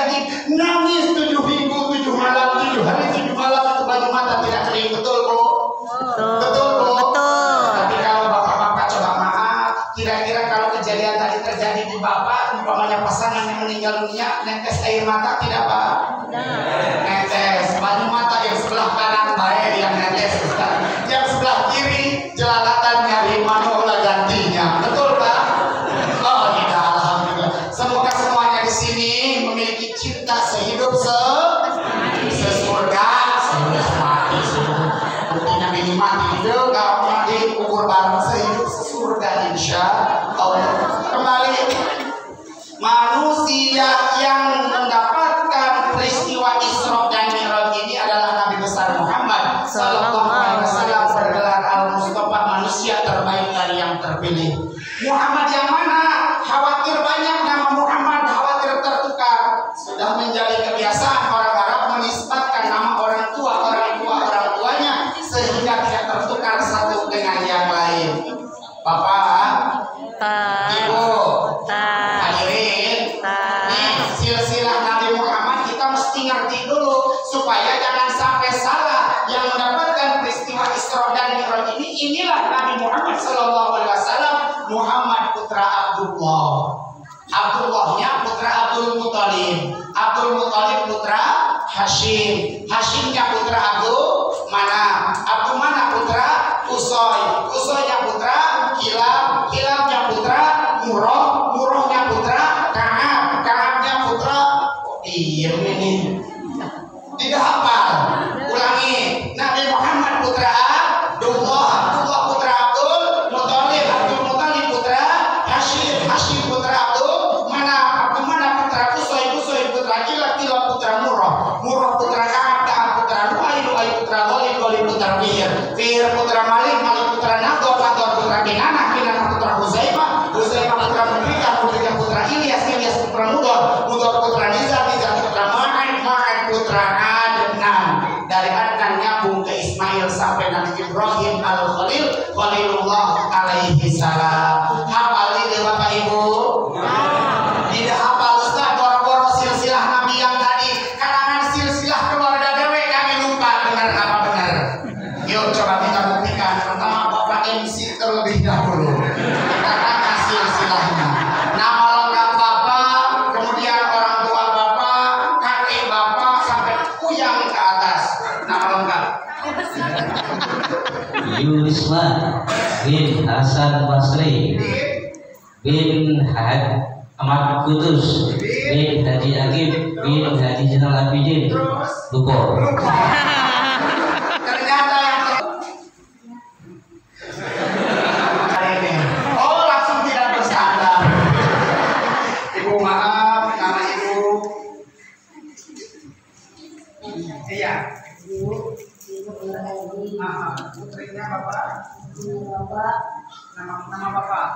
gaib, nangis 7 minggu, 7 malam, 7 hari, 7 malam itu baju mata tidak kering, betul Bu? Betul Bu? Betul. Tapi kalau bapak-bapak coba maaf, kira-kira kalau kejadian tadi terjadi di bapak, umpamanya pasangan yang meninggal dunia, netes air mata tidak Pak? Netes, baju mata yang sebelah kanan baik yang netes, yang sebelah kiri jelalatan nyari manola gantinya, betul Pak? Oh tidak, alhamdulillah. Semoga semuanya di sini memiliki cinta sehidup sesurga, sehidup semati, buktinya ini mati juga mati ukur bareng sehidup sesurga insya Allah. Kembali, manusia yang mendapatkan peristiwa Isra dan Mi'raj ini adalah Nabi besar Muhammad sallallahu alaihi wasallam, bergelar Al-Mustafa, manusia terbaik dari yang terpilih. Muhammad yang mana? Khawatir banyak nama Muhammad, khawatir tertukar. Sudah menjadi kebiasaan orang Arab menisbatkan nama orang tuanya sehingga tidak tertukar satu dengan yang lain. Bapak, Ibu, hadirin, nih silsilah Nabi Muhammad kita mesti ngerti dulu supaya jangan sampai salah. Yang mendapatkan peristiwa Isra dan Mi'raj ini, inilah Nabi Muhammad sallallahu alaihi wasallam, Muhammad putra Abdullah. Abdullahnya putra Abdul Muthalib, Abdul Muthalib putra Hashim, Hashimnya putra Abdul Manaf, Abdul Manaf putra Usoy, Usoynya putra Kilab, Kilabnya putra Murrah, Murrahnya putra Ka'ab, Ka'abnya putra ini tidak hafal. Ulangi, Nabi Muhammad putra Abdullah, Abdullah putra Abdul Muthalib, Abdul Muthalib putra Hashim, Hashim putra Abdul Manaf, Abdul Manaf putra Usoy, Usoy putra Kilab, Kilab putra Murrah, Murrah putra Ka'ab, Ka'ab putra Lu'ay, Lu'ay putra Ghalib, Ghalib putra Fihr, Fihr putra Malik, Malik putra Nador, Nador putra Kinanah, Kinanah putra Huzaimah, Huzaimah putra Mudrikah, Mudrikah putra Ilyas, Ilyas putra Mudor, Mudor putra Nizar, Nizar putra Ma'ad, Ma'ad putra Adnan. Dari Adnan nyambung ke Ismail sampai Nabi Ibrahim Al-Khalil, Khalilullah alaihi salam. Hafal ini Bapak Ibu? Tidak hafal Ustaz, boro-boro silsilah Nabi yang tadi. Karangan silsilah keluarga dewe kami lupa, benar apa benar? Yuk coba kita buktikan. Pertama Bapak MC terlebih dahulu. Katakan silsilahnya. Nama lengkap Bapak, kemudian orang tua Bapak, kakek Bapak sampai kuyang ke atas. Nama lengkap. Yulisma bin Hasan Basri bin Ahmad Kudus bin Haji Agib bin Haji Zainal Abidin Lupa. Ternyata yang oh langsung tidak bersandar. Ibu maaf, nama Ibu. Iya. Putrinya Bapak. Nama Bapak.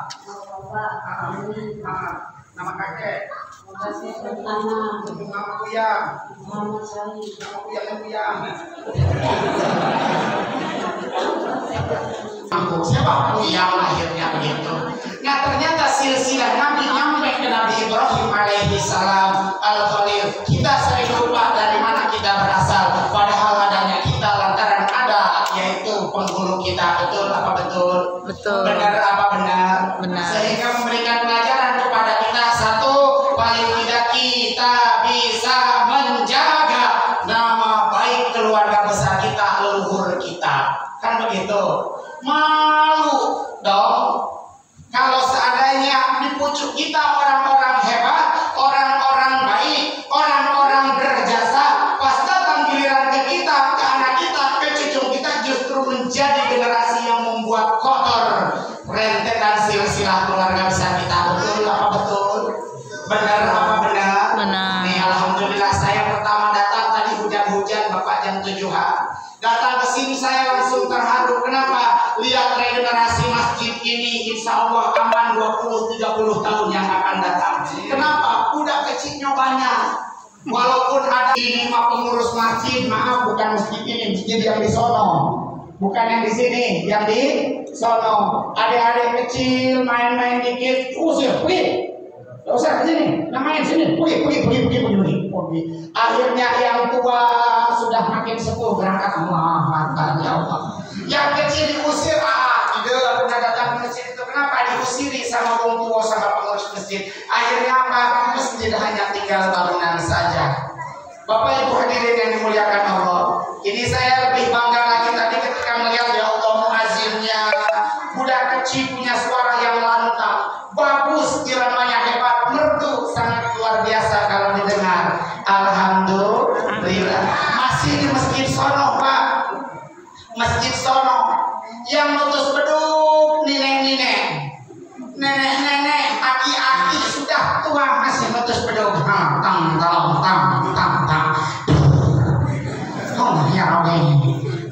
Nama kakek. Nama kuyang. Nama kuyang. Siapa kuyang lahirnya begitu. Nah ternyata silsilah Nabi nyampe ke Nabi Ibrahim alaihi salam Al-Khalil. Kita sering lupa dari mana kita berasal, padahal adanya kita lantaran ada yaitu penghulu kita. Betul apa betul? Betul. Benar apa benar? Benar. Sehingga memberikan pelajaran kepada kita, satu, paling tidak kita bisa menjaga nama baik keluarga besar kita, leluhur kita. Kan begitu? Malu dong kalau seandainya di pucuk kita orang-orang hebat, orang-orang baik, orang-orang berjasa, pas datang giliran ke kita, ke anak kita, ke cucu kita, justru menjadi generasi yang membuat kotor rentetan silsilah keluarga besar kita. Betul apa betul? Benar apa benar? Benar. Nih alhamdulillah saya pertama datang tadi hujan-hujan Bapak jam 7-an. Datang ke sini saya langsung terharu. Kenapa? Lihat regenerasi masjid ini insya Allah aman 20-30 tahun yang akan datang. Kenapa? Udah kecilnya banyak. Walaupun ada 5 pengurus masjid, maaf bukan masjid ini, masjid yang di sono. Bukan yang di sini, yang di sono. Adik-adik kecil main-main dikit, usir, wih. Gak usah kesini, main sini, pergi. Akhirnya yang tua sudah makin sepuh berangkat, mantap ya Allah. Yang kecil diusir, tidak pernah datang ke masjid itu. Kenapa diusiri sama orang tua sama pengurus masjid? Akhirnya apa? Masjid hanya tinggal bangunan saja. Bapak Ibu hadirin yang dimuliakan Allah, ini saya lebih bangga lagi tadi ketika melihat ya Allah muazzinnya, budak kecil punya suara yang lantang, bagus, iramanya hebat, merdu, sangat luar biasa kalau didengar. Alhamdulillah. Masih di masjid sono Pak, masjid sono yang nutus beduk nenek-nenek, aki-aki sudah tua masih nutus beduk, tang. Oh ya Allah,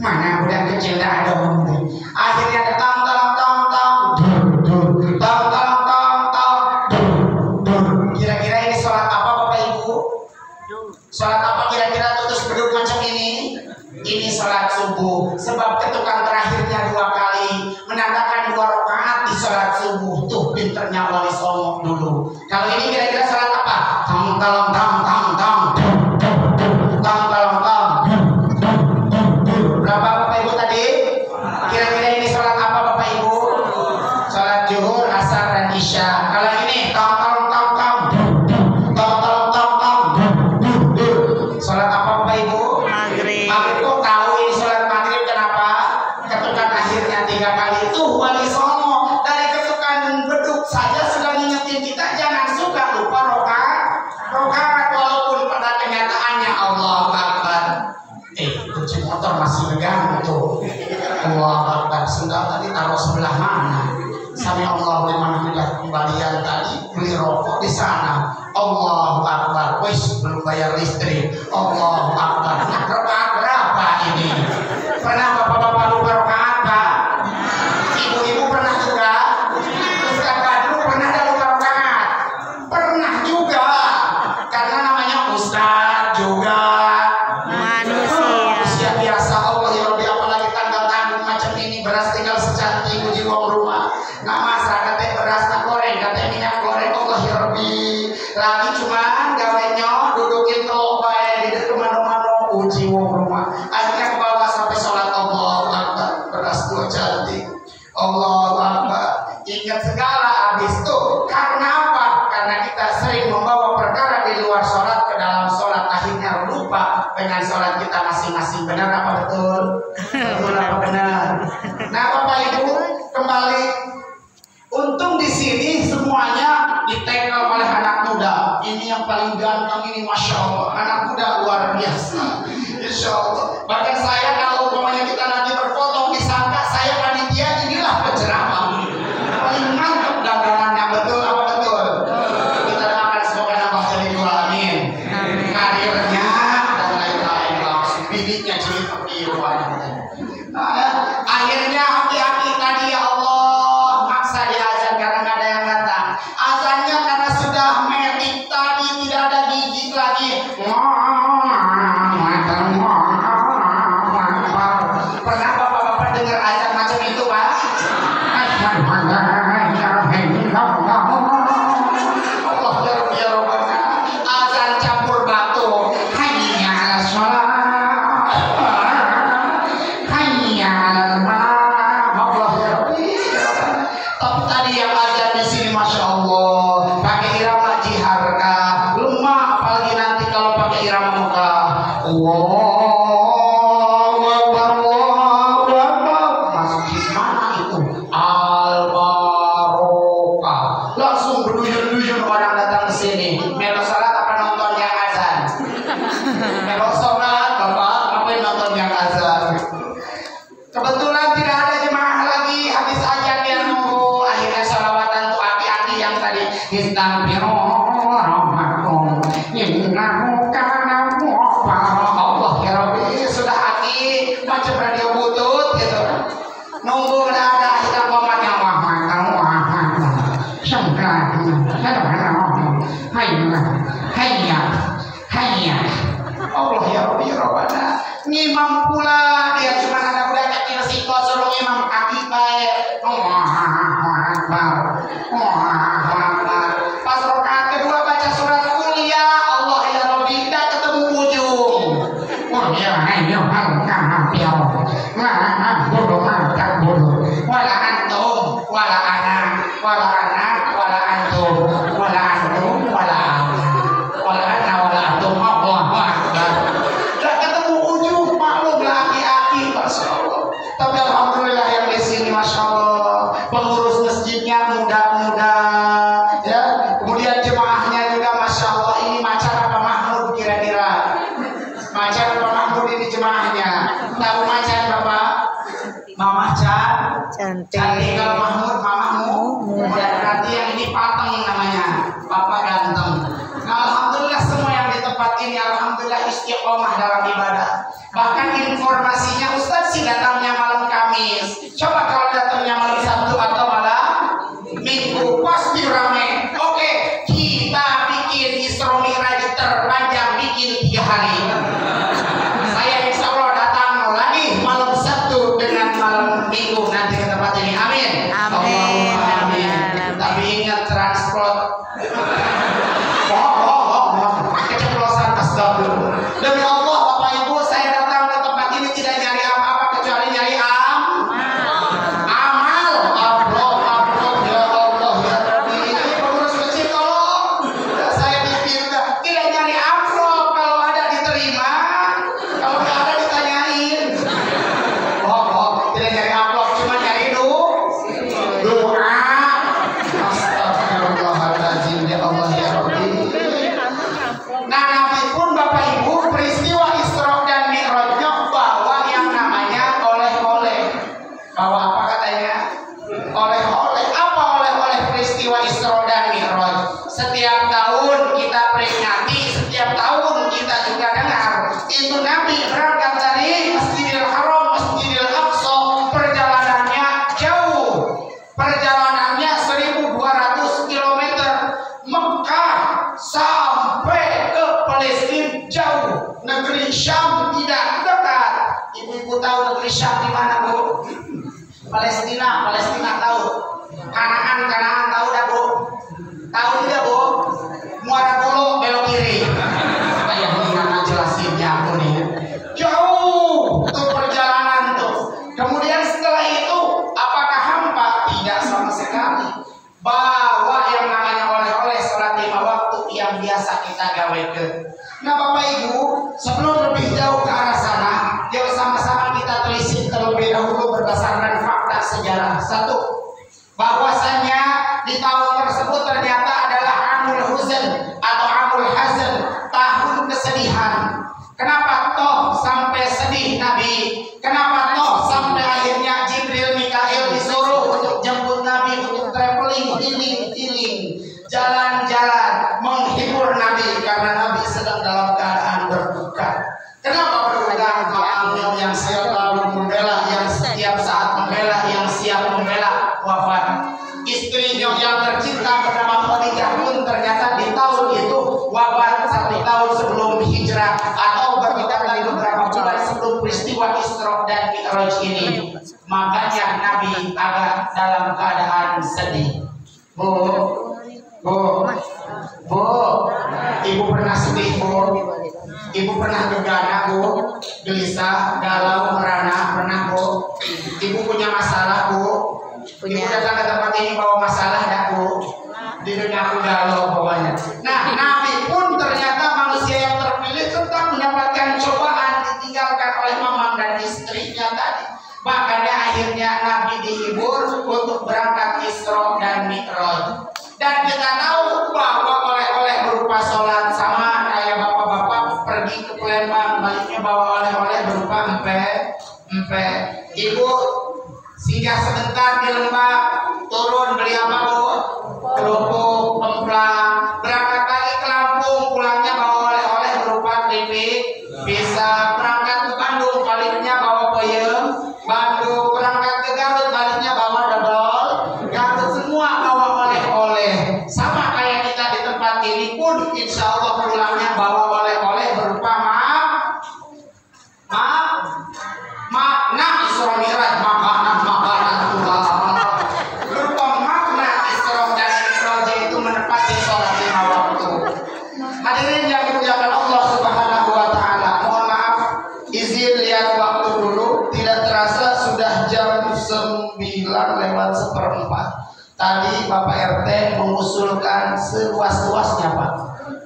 mana budak kecil dah dong. Akhirnya ada tang. Kira-kira ini sholat apa Bapak Ibu? Sholat apa kira-kira tutus beduk macam ini? Ini sholat subuh. Sebab ketukan terakhirnya 2 kali menandakan 2 rakaat di sholat subuh. Tuh pinternya Wali Songo dulu. Kalau ini kira-kira sholat apa? Tang. Berapa Bapak Ibu tadi? Kira-kira ini sholat apa Bapak Ibu? Sholat zuhur, asar dan isya. Kalau ini tang. Sholat apa Bapak Ibu? Maghrib. Kok tahu ini sholat maghrib? Kenapa? Ketukan akhirnya 3 kali. Itu Wali Songo dari ketukan beduk saja sudah ngingetin kita jangan suka lupa rokaat walaupun pada kenyataannya Allahu Akbar. Kunci motor masih pegang tuh. Allahu Akbar. Sendal tadi taruh sebelah mana? Sami Allah liman hamidah, kembalian tadi beli rokok di sana. Allahu Akbar. Wis belum bayar listrik. Allahu Akbar. Rakaat berapa ini? Pernah bapak-bapak lupa rakaat Pak? Ibu-ibu pernah juga? Ustaz Badru pernah ada lupa rakaat? Pernah juga. Karena namanya Ustaz juga manusia biasa. Allah ya Rabbi, apalagi tanggal tanggung macam ini, beras tinggal secantik di uang rumah. Nggak masak, katanya beras tak goreng, katanya minyak goreng. Allah ya Rabbi, lagi cuman gawenya dudukin telur bae di kemana-mana uji uang rumah. Akhirnya ke bawah sampai sholat. Allahu Akbar, beras tua cantik. Allahu Akbar, ingat segala habis itu. Karena apa? Karena kita sering membawa perkara di luar sholat ke dalam sholat, akhirnya lupa dengan sholat kita masing-masing. Benar apa betul? Betul apa benar? Nah Bapak Ibu, kembali. Untung di sini semuanya ditekel oleh anak muda. Ini yang paling ganteng ini, masya Allah. Anak muda luar biasa. Insya Allah. Bahkan saya kalau umpamanya kita nanti berfoto disangka saya panitia, inilah penceramah. Paling mantap dagangannya, betul apa betul? Kita doakan semoga nambah jadi 2, amin. Karirnya dan lain-lain langsung. Bibitnya jadi pergi rumahnya. Akhirnya hati-hati tadi ya Allah, maksa diazan karena nggak ada yang datang. Azannya karena sudah metik tadi, tidak ada gigi lagi. Pernah bapak-bapak dengar azan macam itu Pak? Allah ya Rabbana. Azan campur batu. Hayya 'alas shalah. Tapi tadi yang azan di sini masya Allah pakai irama jiharka lemah, apalagi nanti kalau pakai irama muka. Allahu Akbar. Masjid mana itu? Al-Barokah. Langsung berduyun-duyun orang datang ke sini. Melo salat apa nonton yang azan? Melo salat bapak apa nonton yang azan? Kebetulan tidak ada jemaah lagi, habis azan yang nunggu. Akhirnya sholawatan tuh aki-aki yang tadi istaghfiru rabbakum innahu kana ghaffara. Allah ya Rabbi, sudah aki macam radio butut gitu. Nunggu udah ada akhirnya komatnya hayya. Allah ya Rabbi ya Rabbana. Ngimam pula dia cuma ada budak kecil siko suruh imam kaki baik. Allahu Akbar. Pas rakaat ini Macan apa Mahmud kira-kira? Macan apa Mahmud ini jemaahnya? Tahu Macan Bapak? Mama Can. Cantik. Kalau Mahmud mamamu muda. Berarti yang ini Pateng namanya. Bapak ganteng. Nah, alhamdulillah semua yang di tempat ini alhamdulillah istiqomah dalam ibadah. Bahkan informasinya Ustadz sih datangnya malam Kamis. Coba kalau datangnya malam Sabtu atau malam Minggu pasti rame. Oke, kita bikin Isra Mi'raj terpanjang, bikin 3 hari. Saya insya Allah datang lagi malam Sabtu dengan malam Minggu nanti ke tempat ini. Amin. Amin. Tapi ingat transport. Keceplosan astagfirullah. Demi Allah Bapak Ibu, saya datang ke tempat ini tidak nyari apa-apa kecuali nyari amal. Upload ya Allah ya Rabbi. Ini pengurus masjid tolong. Saya dipindah. Tidak nyari upload, kalau ada diterima, kalau nggak ada ditanyain. Tidak nyari upload, cuma nyari doa. Astagfirullahaladzim ya Allah ya Rabbi. Nah, Nabi pun Bapak Ibu peristiwa Isra dan Mi'rajnya bawa yang namanya oleh-oleh. Bawa apa katanya? Oleh-oleh. Apa oleh-oleh peristiwa Isra dan Mi'raj? Setiap tahun kita peringati, setiap tahun kita juga dengar. Itu Nabi berangkat dari Masjidil Haram, Masjidil Aqsa, perjalanannya jauh. Perjalanannya 1.200 km. Mekah sampai ke Palestina jauh. Negeri Syam tidak dekat. Ibu-ibu tahu negeri Syam di mana, Bu? Palestina tahu. Kanaan tahu dah, Bu? Tahu tidak, Bu? Muara Bulu belok kiri. Apa yang mana jelasinnya aku nih? Jauh tuh perjalanan tuh. Kemudian setelah itu apakah hampa? Tidak sama sekali. Bawa yang namanya oleh-oleh salat 5 waktu yang biasa kita gawekeun. Nah Bapak Ibu, sebelum lebih jauh ke arah sana, yuk sama-sama kita telisik terlebih dahulu berdasarkan fakta sejarah. 1. Bahwasannya di tahun tersebut ternyata adalah Amul Huzn atau Amul Hazn, tahun kesedihan. Kenapa toh sampai sedih Nabi? Kenapa toh sampai akhirnya Jibril Mikail disuruh untuk jemput Nabi untuk traveling, healing, jalan-jalan menghibur Nabi karena Nabi sedang dalam keadaan berduka. Kenapa berduka? Amil yang selalu membela, yang setiap saat membela, yang siap membela wafat. Istrinya yang tercinta bernama Khadijah pun ternyata di tahun itu wafat 1 tahun sebelum hijrah atau berkita beberapa bulan sebelum peristiwa Isra dan Mi'raj ini. Makanya Nabi agak dalam keadaan sedih. Bu, Ibu pernah sedih, Bu? Ibu pernah gegana, Bu? Gelisah, galau, merana, pernah, Bu? Ibu punya masalah, Bu? Ibu datang ke tempat ini bawa masalah, dah, Bu? Di dunia aku galau pokoknya. Nah, Nabi pun ternyata manusia yang terpilih tetap mendapatkan cobaan ditinggalkan oleh mamang dan istrinya tadi. Makanya akhirnya Nabi dihibur untuk berangkat Isra dan Mi'raj. Dan kita tahu bahwa oleh-oleh berupa sholat, sama kayak bapak-bapak pergi ke Palembang baliknya bawa oleh-oleh berupa empe. Ibu singgah sebentar di Lembang, turun beli apa, Bu? Kerupuk, pemplang. Berangkat lagi ke Lampung, pulangnya bawa oleh-oleh berupa keripik, bisa. Berangkat ke Bandung, baliknya bawa peyem. Bandung, berangkat ke Garut, baliknya bawa dodol. Garut, semua bawa oleh-oleh. Sama kayak kita di tempat ini pun insya Allah pulangnya bawa oleh-oleh berupa makna Isra Mi'raj, makanan Tuhan. Berupa makna Isra dan Mi'raj itu menepati sholat 5 waktu. Hadirin yang dimuliakan Allah Subhanahu wa Ta'ala, mohon maaf, izin lihat waktu dulu. Tidak terasa sudah jam 9:04. Tadi Bapak RT mengusulkan seluas-luasnya, Pak.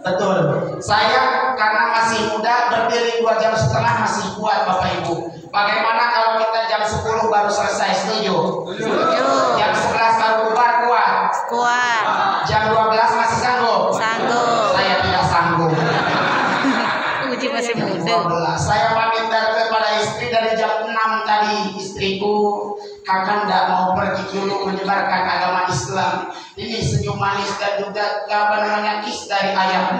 Betul. Saya karena masih muda berdiri 2 jam setengah masih kuat, Bapak Ibu. Bagaimana kalau kita jam 10 baru selesai? Setuju? Setuju. Jam 11 baru bubar, kuat? Kuat. Jam 12 masih sanggup? Sanggup. Saya tidak sanggup. 12. Saya pamit kepada istri dari jam 6 tadi. Istriku, kakak tidak mau pergi dulu menyebarkan agama Islam. Ini senyum manis dan juga kiss dari ayah.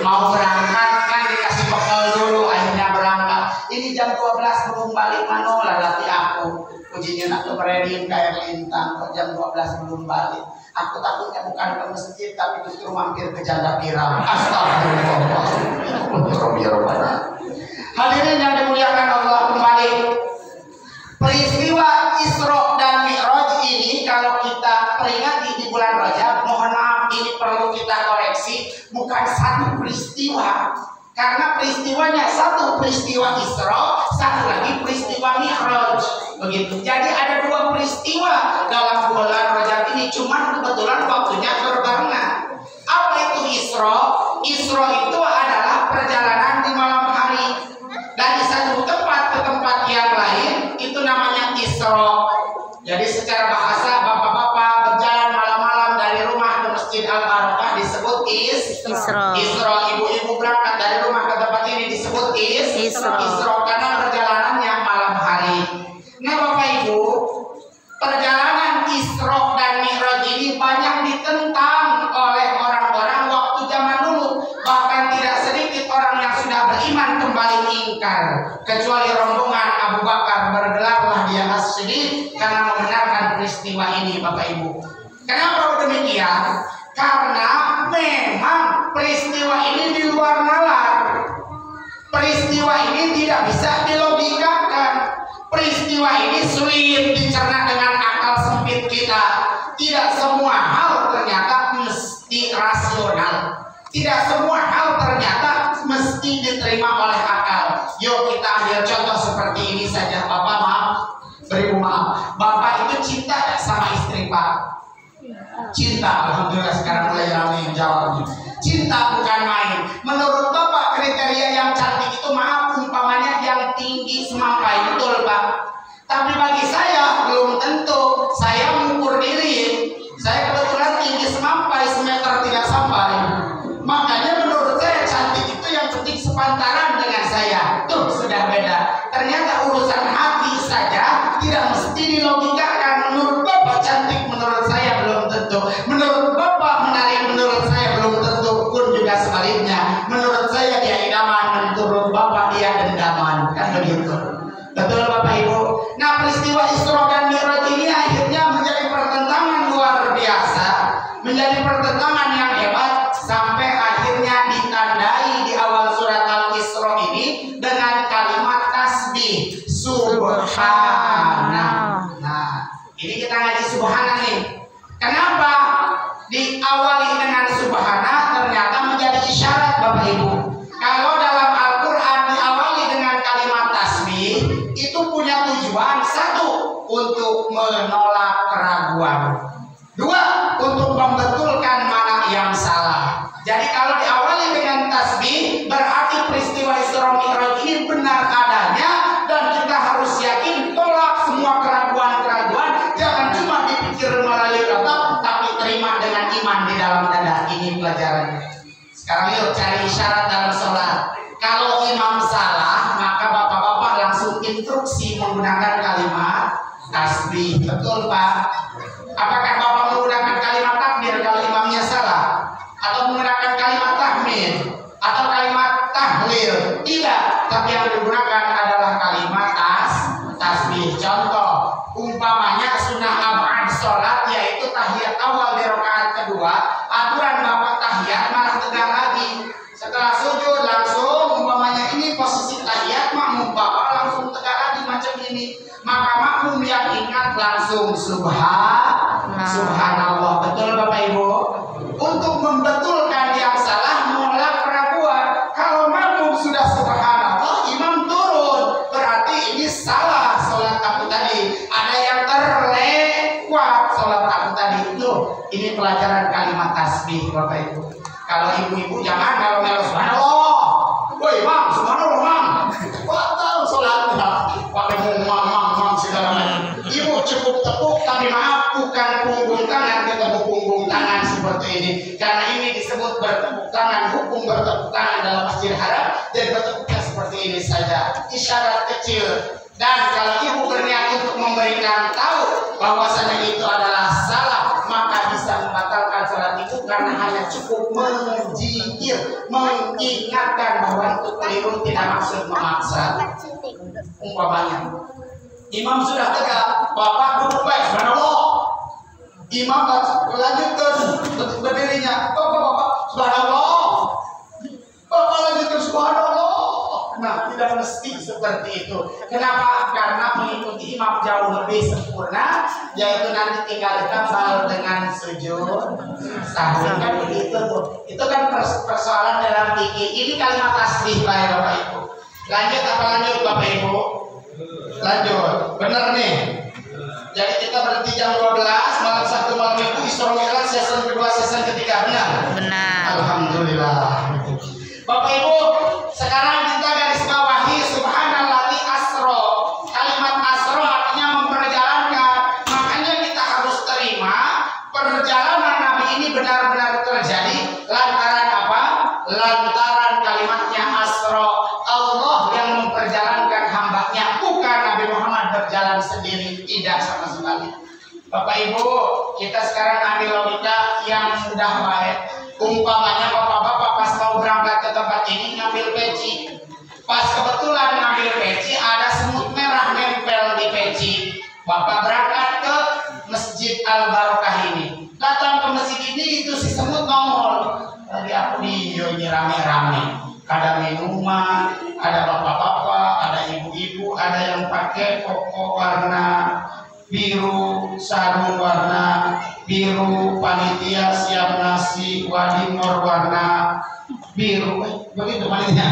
Mau berangkat kan dikasih bekal dulu, akhirnya berangkat. Ini jam 12 belum balik mano lalati aku. Pujinya nak keberadaan kayak lintang, kok jam 12 belum balik. Aku takutnya bukan ke masjid tapi justru mampir ke janda pirang. Astagfirullah. Hadirin yang dimuliakan Allah, kembali peristiwa Isra dan Mi'raj ini kalau kita peringati di bulan Rajab, mohon maaf ini perlu kita koreksi, bukan satu peristiwa. Karena peristiwanya satu peristiwa Isra, satu lagi peristiwa Mi'raj. Begitu. Jadi ada dua peristiwa dalam bulan Rajab ini, cuma kebetulan waktunya berbarengan. Apa itu Isra? Isra itu adalah perjalanan di malam hari dari satu tempat ke tempat yang lain, itu namanya Isra. Jadi secara bahasa bapak-bapak berjalan malam-malam dari rumah ke Masjid Al-Barakah disebut Isra. Isra. Ibu-ibu berangkat dari rumah ke tempat ini disebut Isra karena perjalanannya malam hari. Nah Bapak Ibu, perjalanan Isra dan Mi'raj ini banyak ditentang oleh orang-orang waktu zaman dulu. Bahkan tidak sedikit orang yang sudah beriman kembali ingkar. Kecuali rombongan Abu Bakar, bergelarlah dia as-Siddiq karena membenarkan peristiwa ini Bapak Ibu. Kenapa demikian? Karena memang peristiwa ini di luar nalar. Peristiwa ini tidak bisa dilogikakan. Peristiwa ini sulit dicerna dengan akal sempit kita. Tidak semua hal ternyata mesti rasional. Tidak semua hal ternyata mesti diterima oleh akal. Yuk kita ambil contoh seperti ini saja. Bapak maaf, beribu maaf. Bapak itu cinta gak sama istri Pak? Cinta, alhamdulillah sekarang mulai ramai jawabnya. Cinta bukan main. Menurut Bapak kriteria yang cantik itu maaf umpamanya yang tinggi semampai, betul Pak? Tapi bagi saya belum tentu. Saya mengukur diri. Saya kebetulan tinggi semampai, semeter tidak sampai. Makanya menurut saya cantik itu yang penting sepantaran dengan saya. Tuh sudah beda. Ternyata urusan hati saja tidak mesti dilogikakan. Menurut Bapak cantik, menurut saya belum tentu. Menurut Bapak menarik, menurut saya belum tentu. Pun juga sebaliknya. Menurut saya dia idaman, menurut Bapak dia dendaman. Kan begitu. Betul Bapak Ibu. Nah peristiwa Isra dan Mi'raj ini akhirnya menjadi pertentangan luar biasa, menjadi pertentangan yang hebat, sampai akhirnya ditandai di awal surat Al-Isra ini dengan kalimat tasbih Subhanallah. Nah ini kita ngaji Subhanallah nih. Kenapa diawali dengan Subhanallah? Ternyata menjadi isyarat Bapak Ibu. Kalau dalam Al-Quran diawali dengan kalimat tasbih, itu punya tujuan: satu, untuk menolak keraguan; dua, untuk membetulkan mana yang salah. Jadi kalau diawali dengan tasbih, berarti peristiwa Isra Mi'raj ini benar adanya, dan kita harus yakin tolak semua keraguan-keraguan. Jangan cuma dipikir melalui otak, tapi terima dengan iman di dalam dada. Ini pelajarannya. Sekarang yuk cari isyarat dalam sholat. Kalau imam salah, maka bapak-bapak langsung instruksi menggunakan kalimat tasbih. Betul Pak? Apakah bapak menggunakan kalimat takbir kalau imamnya salah? Atau menggunakan kalimat tahmid? Atau kalimat tahlil? Tidak. Tapi yang digunakan adalah kalimat tasbih. Contoh, umpamanya sunnah ab'ad sholat yaitu tahiyat awal di rakaat kedua. Aturan bapak tahiyat malah tegak lagi. Setelah sujud langsung umpamanya ini posisi tahiyat, makmum bapak langsung tegak lagi macam ini. Maka makmum yang ingat langsung Subhanallah. Betul Bapak Ibu? Untuk membetulkan yang salah, menolak keraguan. Kalau makmum sudah Subhanallah, imam turun, berarti ini salah sholat aku tadi. Ada yang terlewat sholat aku tadi. Loh, ini pelajaran kalimat tasbih Bapak Ibu. Kalau ibu-ibu jangan kalau subhanallah. Woi Mam, subhanallah Mam. Batal sholatnya. Pakai mam segala macam. Ibu cukup tepuk, tapi maaf bukan punggung tangan, ketemu punggung tangan. seperti ini. Karena ini disebut bertepuk tangan, hukum bertepuk tangan dalam Masjidil Haram, dan bertepuknya seperti ini saja, isyarat kecil. Dan kalau ibu berniat untuk memberikan tahu bahwasanya itu adalah salah, maka bisa membatalkan salat itu karena hanya cukup menjikir, mengingatkan bahwa itu keliru, tidak maksud memaksa. Umpamanya imam sudah tegak, bapak duduk baik, subhanallah. Imam lanjutkan berdirinya, bapak subhanallah, bapak lanjutkan subhanallah. Nah, tidak mesti seperti itu. Kenapa? Karena mengikuti imam jauh lebih sempurna, yaitu nanti tinggal ditambal dengan sujud sahwi. Kan begitu tuh. Itu kan persoalan dalam fikih. Ini kalimat tasbih ya Bapak Ibu. Lanjut apa lanjut Bapak Ibu? Lanjut. Bener nih. Jadi kita berhenti jam 12 malam Sabtu malam Minggu, Isra Mi'raj season kedua, season ketiga. Benar? Benar. Alhamdulillah. Bapak Ibu, sekarang kita garis bawahi subhanalladzi asra. Kalimat asra artinya memperjalankan. Makanya kita harus terima perjalanan Nabi ini benar-benar terjadi lantaran apa? Lantaran kalimatnya asra. Allah yang memperjalankan hambanya, bukan Nabi Muhammad berjalan sendiri, tidak sama sekali. Bapak Ibu, kita sekarang ambil logika yang mudah baik. Umpamanya bapak-bapak pas mau berangkat ke tempat ini ngambil peci, pas kebetulan ngambil peci ada semut merah nempel di peci. Bapak berangkat ke Masjid Al Barokah ini, datang ke masjid ini, itu si semut nongol. Tadi aku ini rame-rame, ada minuman, ada bapak-bapak, ada ibu-ibu, ada yang pakai koko warna biru, sarung warna biru, panitia siap nasi wadimor warna biru, begitu panitia.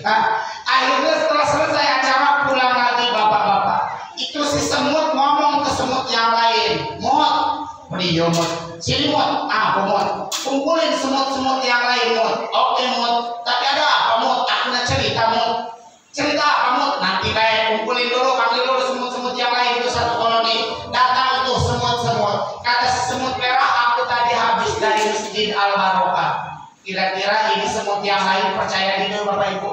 Nah, akhirnya setelah selesai acara pulang lagi bapak-bapak, itu si semut ngomong ke semut yang lain, mut, beliau mut, sini mut, mut, kumpulin semut-semut yang lain mut, oke mut, tapi ada apa mut, aku nak cerita mut, cerita apa mut, nanti baik kumpulin dulu, panggil dulu semut-semut yang lain itu satu koloni, datang tuh semut-semut, kata si semut merah, aku tadi habis dari Masjid Al Barokah. Kira-kira ini semut yang lain percaya gitu Bapak Ibu?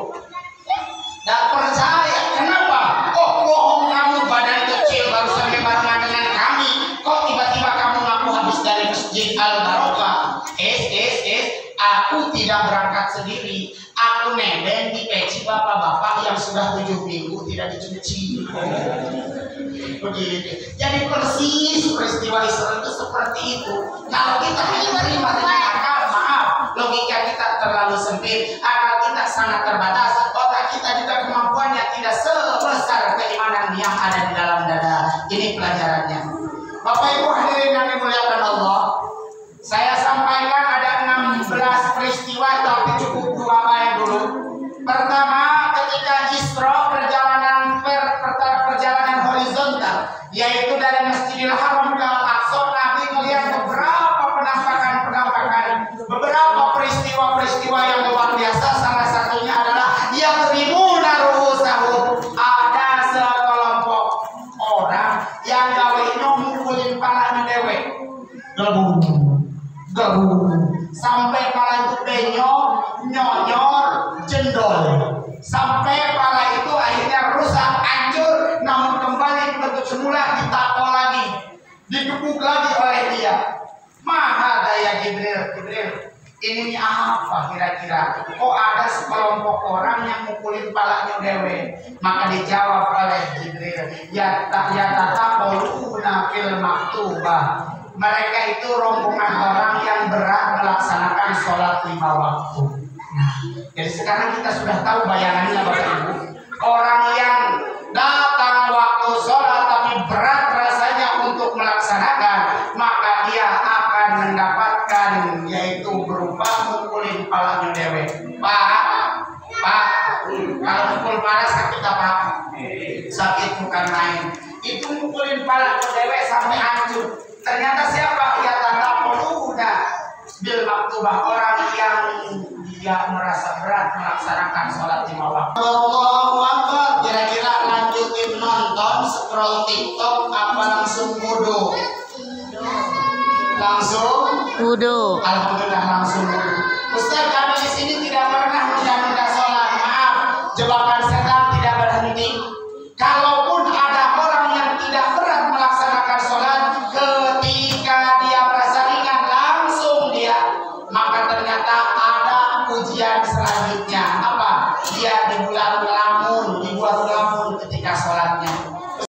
Tidak percaya. Kenapa? Oh, bohong kamu, badan kecil baru sampai barengan dengan kami. Kok tiba-tiba kamu ngaku habis dari Masjid Al Barokah? Aku tidak berangkat sendiri. Aku nebeng di peci bapak-bapak yang sudah 7 minggu tidak dicuci. Begitu. Jadi persis peristiwa Isra itu seperti itu. Kalau kita hanya terima dengan akal, maaf, logika kita terlalu sempit, akal kita sangat terbatas, otak kita juga kemampuannya tidak sebesar keimanan yang ada di dalam dada. Ini pelajarannya. Bapak Ibu hadirin yang dimuliakan Allah, saya sampaikan ada 16 peristiwa, tapi cukup 2 baik dulu. Pertama, ketika Isra perjalanan horizontal, yaitu dari Masjidil Haram ke Al-Aqsa, Nabi melihat beberapa penampakan, beberapa peristiwa-peristiwa yang luar biasa. Salah satunya adalah yang ru'usahum, ada sekelompok orang yang gawainya mukulin palanya dewek, sampai pala itu penyok, nyonyor, jendol, sampai pala itu akhirnya rusak, hancur, namun kembali bentuk semula, ditato lagi, digebuk lagi oleh dia. Maha daya Jibril, ini apa kira-kira? Kok ada sekelompok orang yang mukulin palanya dewe? Maka dijawab oleh Jibril, ya tataquluna fil maktubah. Mereka itu rombongan orang yang berat melaksanakan sholat 5 waktu. Jadi sekarang kita sudah tahu bayangannya Bapak Ibu. Orang yang datang waktu sholat tapi berat rasanya untuk melaksanakan, maka dia akan mendapatkan yaitu berupa mukulin palanya dewe. Pak, kalau mukul pala sakit apa? Sakit bukan main. Itu mukulin palanya dewe sampai hancur. Ternyata siapa? Ya tataquluna bil maktubah, orang yang dia merasa berat melaksanakan sholat 5 waktu. Allahu Akbar. Kira-kira lanjutin nonton, scroll TikTok apa langsung wudu? Langsung Wudu. Alhamdulillah langsung wudu. Ustaz, kami di sini tidak pernah